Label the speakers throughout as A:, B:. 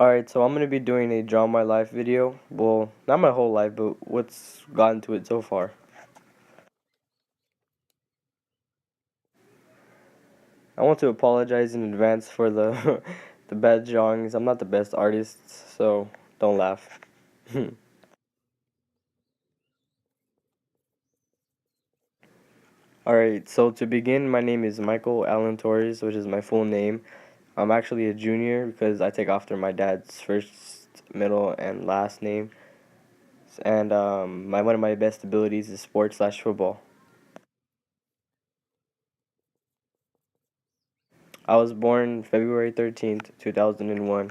A: Alright, so I'm gonna be doing a draw my life video. Well, not my whole life, but what's gotten to it so far. I want to apologize in advance for the the bad drawings. I'm not the best artist, so don't laugh. Alright, so to begin, my name is Michael Allen Torres, which is my full name. I'm actually a junior because I take after my dad's first, middle, and last name. And my one of my best abilities is sports/football. I was born February 13th, 2001,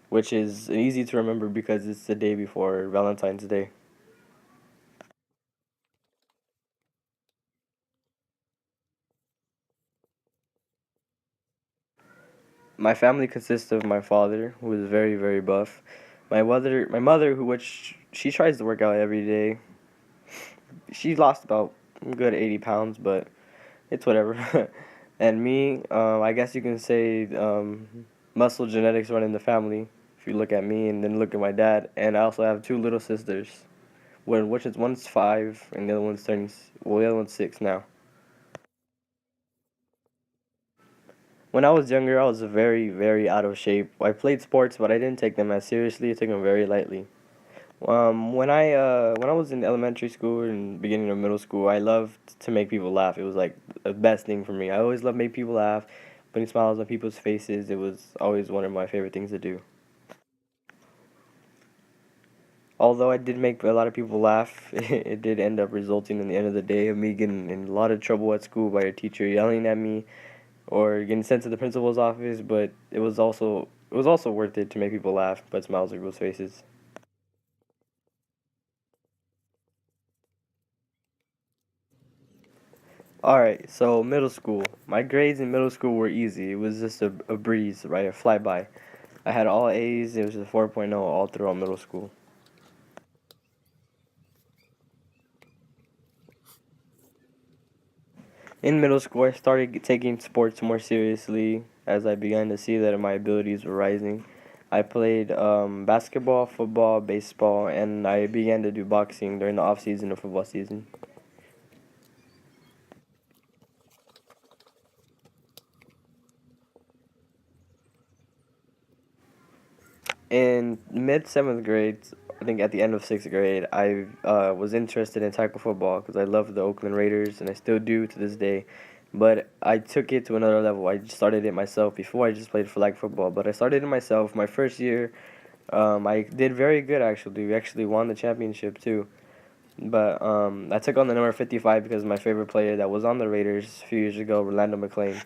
A: which is easy to remember because it's the day before Valentine's Day. My family consists of my father, who is very, very buff, my mother, who which she tries to work out every day. She lost about a good 80 pounds, but it's whatever. And me, I guess you can say muscle genetics run in the family. If you look at me and then look at my dad, and I also have two little sisters. Which is one's 5 and the other one's turning well, the other one's 6 now. When I was younger, I was very, very out of shape. I played sports, but I didn't take them as seriously. I took them very lightly. When I was in elementary school and beginning of middle school, I loved to make people laugh. It was like the best thing for me. I always loved make people laugh, putting smiles on people's faces. It was always one of my favorite things to do. Although I did make a lot of people laugh, it did end up resulting in the end of the day of me getting in a lot of trouble at school by a teacher yelling at me or getting sent to the principal's office. But it was also worth it to make people laugh, put smiles on people's faces. All right, so middle school. My grades in middle school were easy. It was just a breeze, right? A flyby. I had all A's. It was a 4.0 all throughout middle school. In middle school, I started taking sports more seriously as I began to see that my abilities were rising. I played basketball, football, baseball, and I began to do boxing during the off season of football season. In mid seventh grade, I think at the end of sixth grade, I was interested in tackle football because I love the Oakland Raiders and I still do to this day. But I took it to another level. I started it myself. Before I just played flag football, but I started it myself. My first year, I did very good actually. We actually won the championship too. But I took on the number 55 because my favorite player that was on the Raiders a few years ago, Rolando McClain.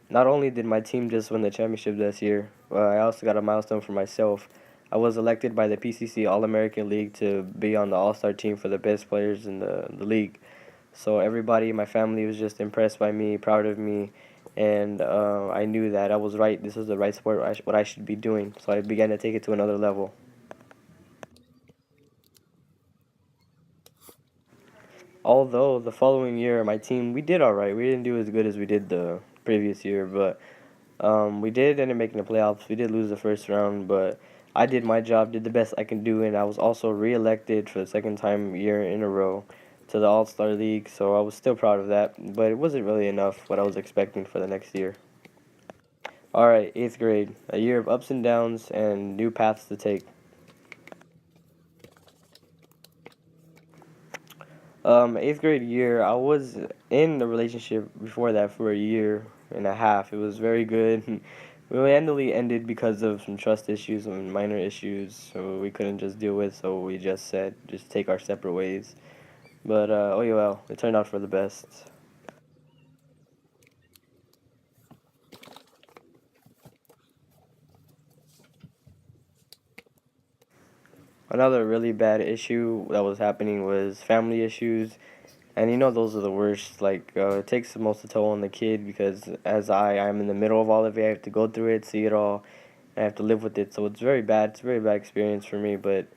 A: Not only did my team just win the championship this year, I also got a milestone for myself. I was elected by the PCC All American League to be on the All Star team for the best players in the league. So everybody in my family was just impressed by me, proud of me, and I knew that I was right. This was the right sport, what I should be doing. So I began to take it to another level. Although the following year, my team, we did all right. We didn't do as good as we did the previous year, but we did end up making the playoffs. We did lose the first round, but I did my job, did the best I can do, and I was also reelected for the second time year in a row to the All Star League. So I was still proud of that, but it wasn't really enough what I was expecting for the next year. All right, eighth grade, a year of ups and downs and new paths to take. Eighth grade year, I was in a relationship before that for a year and a half. It was very good. We randomly ended because of some trust issues and minor issues, so we couldn't just deal with. So we just said, just take our separate ways. But oh yeah, well, it turned out for the best. Another really bad issue that was happening was family issues. And those are the worst. Like, it takes the most toll on the kid because as I'm in the middle of all of it. I have to go through it, see it all, and I have to live with it. So it's very bad. It's a very bad experience for me. But,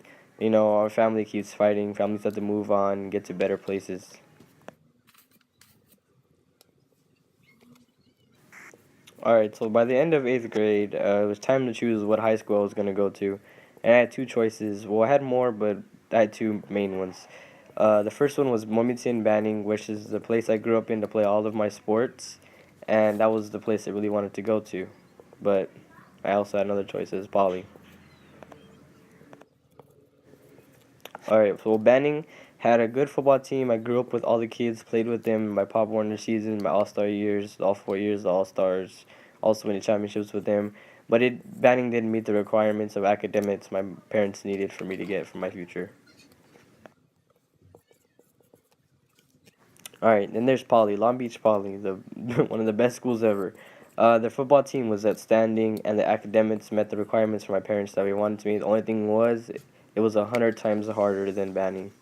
A: our family keeps fighting. Families have to move on, get to better places. All right, so by the end of eighth grade, it was time to choose what high school I was gonna go to, and I had two choices. Well, I had more, but I had two main ones. The first one was Momitin Banning, which is the place I grew up in to play all of my sports, and that was the place I really wanted to go to. But I also had another choice as Poly. All right, so Banning had a good football team. I grew up with all the kids, played with them my Pop Warner season, my All Star years, all 4 years, the All Stars, also winning championships with them. But Banning didn't meet the requirements of academics my parents needed for me to get for my future. All right, then there's Poly, Long Beach Poly, the one of the best schools ever. Their football team was outstanding, and the academics met the requirements for my parents that we wanted to meet. The only thing was, it was 100 times harder than Banning.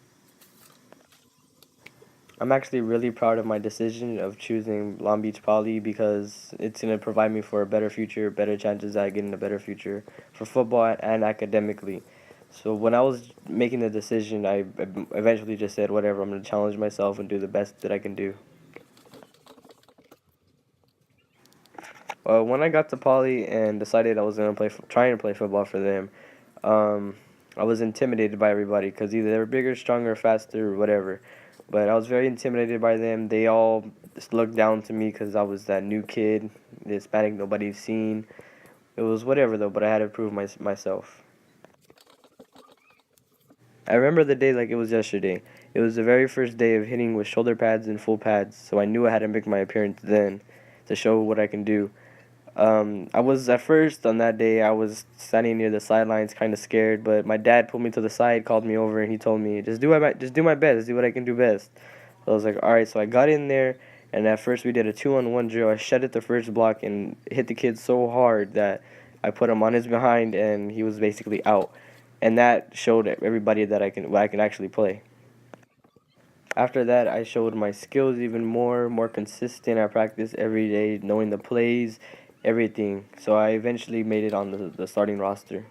A: I'm actually really proud of my decision of choosing Long Beach Poly because it's going to provide me for a better future, better chances at getting a better future for football and academically. So when I was making the decision, I eventually just said, whatever, I'm going to challenge myself and do the best that I can do. When I got to Poly and decided I was going to trying to play football for them, um, I was intimidated by everybody because either they were bigger, stronger, faster, or whatever. But I was very intimidated by them. They all just looked down to me because I was that new kid, the Hispanic nobody's seen. It was whatever though, but I had to prove myself. I remember the day like it was yesterday. It was the very first day of hitting with shoulder pads and full pads, so I knew I had to make my appearance then to show what I can do. I was at first on that day. I was standing near the sidelines, kind of scared. But my dad pulled me to the side, called me over, and he told me, just do my best, do what I can do best." So I was like, "All right." So I got in there, and at first we did a 2-on-1 drill. I shut at the first block and hit the kid so hard that I put him on his behind, and he was basically out. And that showed everybody that I can actually play. After that, I showed my skills even more consistent. I practiced every day, knowing the plays, everything. So I eventually made it on the starting roster.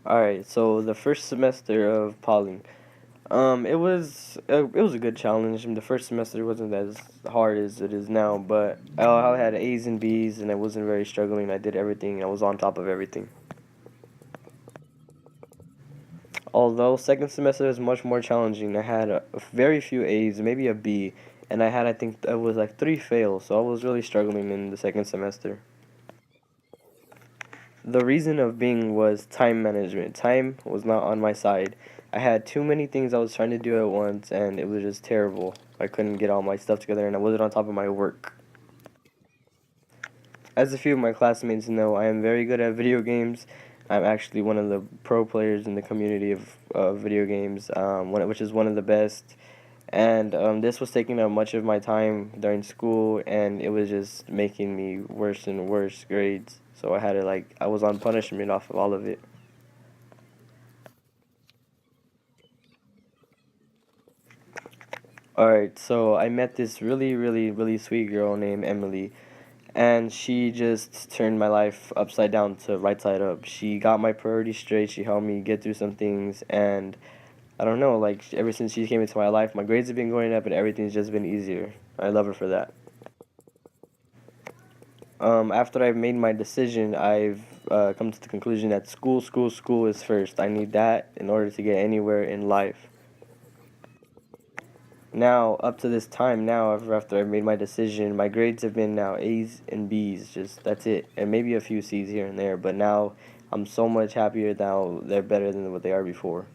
A: All right, so the first semester of Poly, it was a good challenge. The first semester wasn't as hard as it is now, but I had A's and B's, and I wasn't very struggling. I did everything. I was on top of everything. Although second semester was much more challenging, I had very few A's, maybe a B, and I think it was like three fails, so I was really struggling in the second semester. The reason of being was time management. Time was not on my side. I had too many things I was trying to do at once, and it was just terrible. I couldn't get all my stuff together, and I wasn't on top of my work. As a few of my classmates know, I am very good at video games. I'm actually one of the pro players in the community of video games, which is one of the best. And this was taking up much of my time during school, and it was just making me worse and worse grades. So I was on punishment off of all of it. Alright, so I met this really sweet girl named Emily, and she just turned my life upside down to right side up. She got my priorities straight, she helped me get through some things, and I don't know, like ever since she came into my life, my grades have been going up and everything's just been easier. I love her for that. After I've made my decision, I've come to the conclusion that school is first. I need that in order to get anywhere in life. Now, up to this time now, after I've made my decision, my grades have been now A's and B's. Just that's it, and maybe a few C's here and there. But now I'm so much happier now. They're better than what they are before.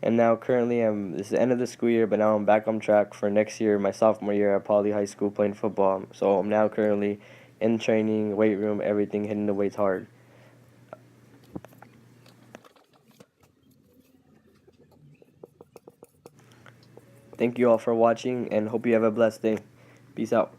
A: And now currently this is the end of the school year, but now I'm back on track for next year, my sophomore year at Poly High School playing football. So I'm now currently in training, weight room, everything, hitting the weights hard. Thank you all for watching and hope you have a blessed day. Peace out.